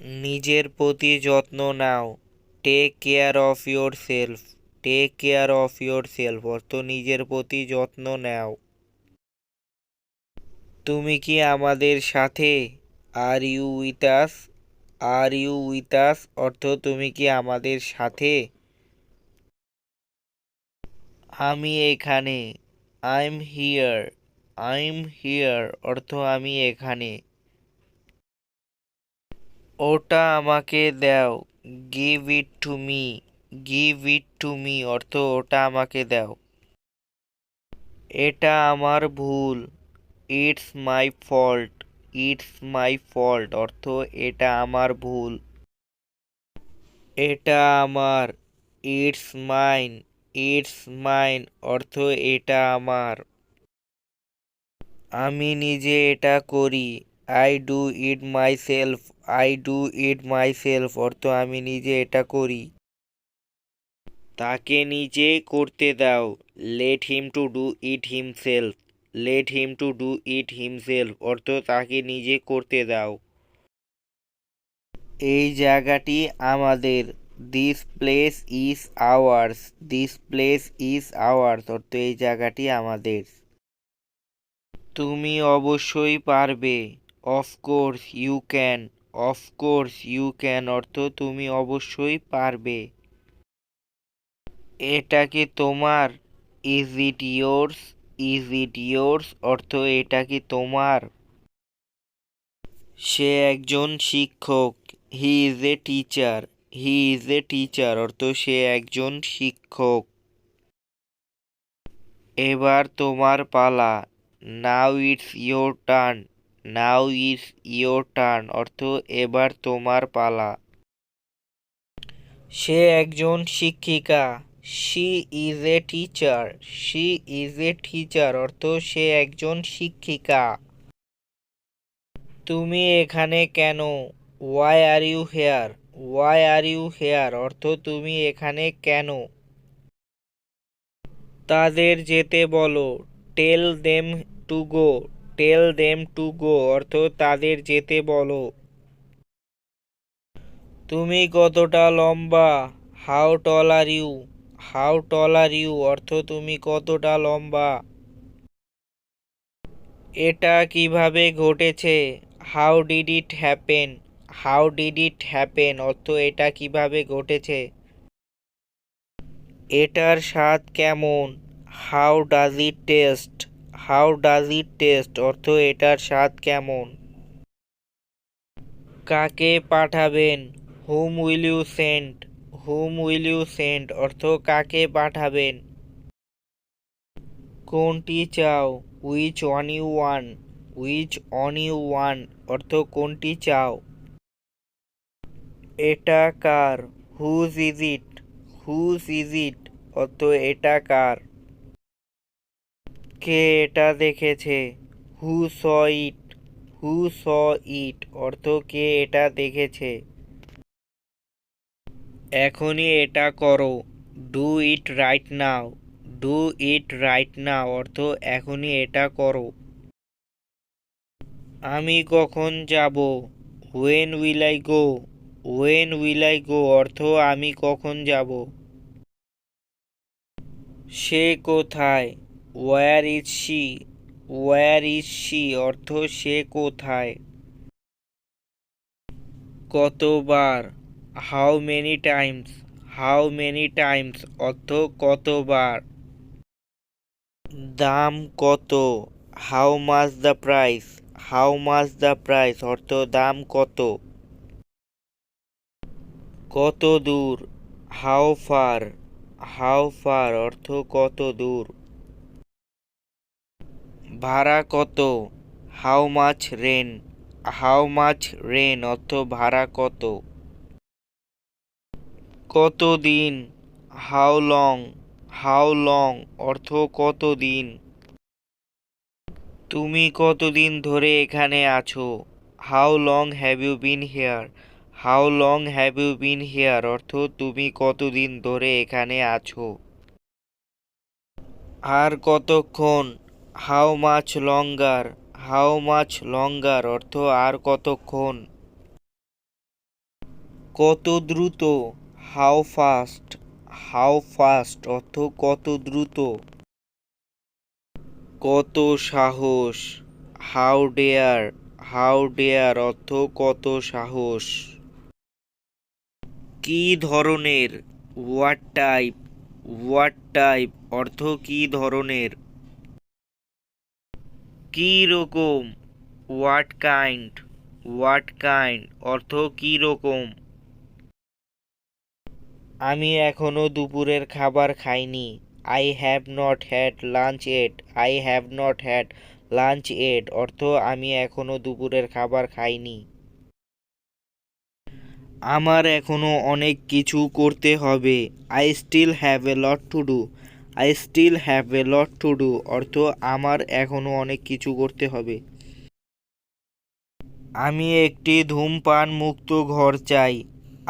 নিজের প্রতি যত্ন নাও। Take care of yourself. Take care of yourself অর্থ নিজের প্রতি যত্ন নাও। তুমি কি আমাদের সাথে? Are you with us? Are you with us অর্থ তুমি কি আমাদের সাথে? আমি এখানে। I am here. I am here অর্থ আমি এখানে। ওটা আমাকে দাও। Give it to me. Give it to me অর্থ ওটা আমাকে দাও। এটা আমার ভুল। It's my fault. It's my fault অর্থ এটা আমার ভুল। এটা আমার। It's mine. ইটস মাইন অর্থ এটা আমার। আমি নিজে এটা করি। I do it myself. I do it myself অর্থ আমি নিজে এটা করি। তাকে নিজে করতে দাও। Let him to do it himself. Let him to do it himself অর্থ তাকে নিজে করতে দাও। এই জায়গাটি আমাদের। This place is ours. This place is ours অর্থ এই জায়গাটি আমাদের। তুমি অবশ্যই পারবে। Of course you can. Of course you can অর্থ তুমি অবশ্যই পারবে। এটা কি তোমার? Is it yours? Is it yours অর্থ এটা কি তোমার? সে একজন শিক্ষক। He is a teacher. He is a teacher অর্থ সে একজন শিক্ষক। এবার তোমার পালা। Now it's your turn. Now it's your turn অর্থ এবার তোমার পালা। সে একজন শিক্ষিকা। She is a teacher. She is a teacher অর্থ সে একজন শিক্ষিকা। তুমি এখানে কেন? Why are you here? Why are you here অর্থ তুমি এখানে কেন? তাদের যেতে বলো। Tell them to go. Tell them to go অর্থ তাদের যেতে বলো। তুমি কতটা লম্বা? How tall are you? How tall are you অর্থ তুমি কতটা লম্বা। এটা কিভাবে ঘটেছে? How did it happen? How did it happen অর্থ এটা কিভাবে ঘটেছে। এটার স্বাদ কেমন? How does it taste? How does it taste অর্থ এটার স্বাদ কেমন। কাকে পাঠাবেন? Whom will you send? Whom will you send অর্থ কাকে পাঠাবেন। কোনটি চাও? Which one you want? Which one you want অর্থ কোনটি চাও। এটা কার? Whose is it? Whose is it অর্থ এটা কার। কে এটা দেখেছে? হু স ইট? হু স ইট অর্থ কে এটা দেখেছে। এখনই এটা করো। Do it right now. Do it right now অর্থ এখনই এটা করো। আমি কখন যাব? When will I go? When will I go অর্থ আমি কখন যাব। সে কোথায়? Where is she? Where is she অর্থ সে কোথায়। কতবার? How many Times? How many Times অর্থ কতবার। দাম কত? How much the price? How much the price অর্থ দাম কত। কত দূর? How far? হাউ ফার অর্থ কত দূর। ভাড়া কত? How much rent? How much rent অর্থ ভাড়া কত। কতদিন? How long? হাউ লং অর্থ কতদিন। তুমি কতদিন ধরে এখানে আছো? How long have you been here? How long have you been here অর্থ তুমি কতদিন ধরে এখানে আছো। আর কতক্ষণ? How much longer? How much longer অর্থ আর কতক্ষণ। কত দ্রুত, হাউ ফাস্ট, হাউ ফাস্ট অর্থ কত দ্রুত। কত সাহস, হাউ ডেয়ার, হাউ ডেয়ার অর্থ কত সাহস। কি ধরনের, হোয়াট টাইপ, হোয়াট টাইপ অর্থ কি ধরনের। কি রকম, হোয়াট কাইন্ড, হোয়াট কাইন্ড অর্থ কি রকম। আমি এখনো দুপুরের খাবার খাইনি, I have not had lunch yet, I have not had lunch yet অর্থ আমি এখনো দুপুরের খাবার খাইনি। আমার এখনো অনেক কিছু করতে হবে, I still have a lot to do, I still have a lot to do অর্থ আমার এখনো অনেক কিছু করতে হবে। আমি একটি ধূমপান মুক্ত ঘর চাই,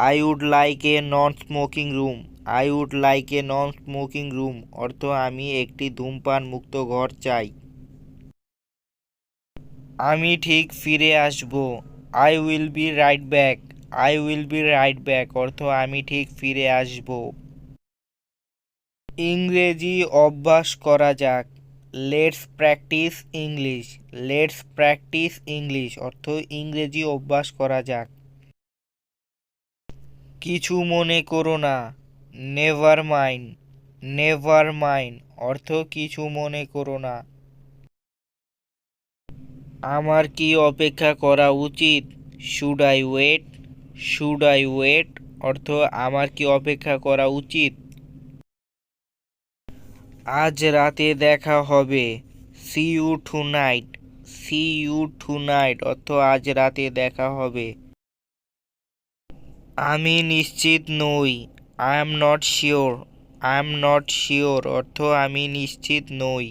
I would like a non smoking room, I would like a non smoking room অর্থ আমি একটি ধূমপান মুক্ত ঘর চাই। আমি ঠিক ফিরে আসব, I will be right back, I will be right back অর্থ আমি ঠিক ফিরে আসব। ইংরেজি অভ্যাস করা যাক, let's practice English, let's practice English অর্থ ইংরেজি অভ্যাস করা যাক। কিছু মনে করো না, নেভার মাইন্ড, নেভার মাইন্ড অর্থ কিছু মনে করো না। আমার কি অপেক্ষা করা উচিত, should I wait, should I wait অর্থ আমার কি অপেক্ষা করা উচিত। আজ রাতে দেখা হবে, see you tonight, see you tonight অর্থ আজ রাতে দেখা হবে। আমি নিশ্চিত নই, I am not sure, I am not sure অর্থ আমি নিশ্চিত নই।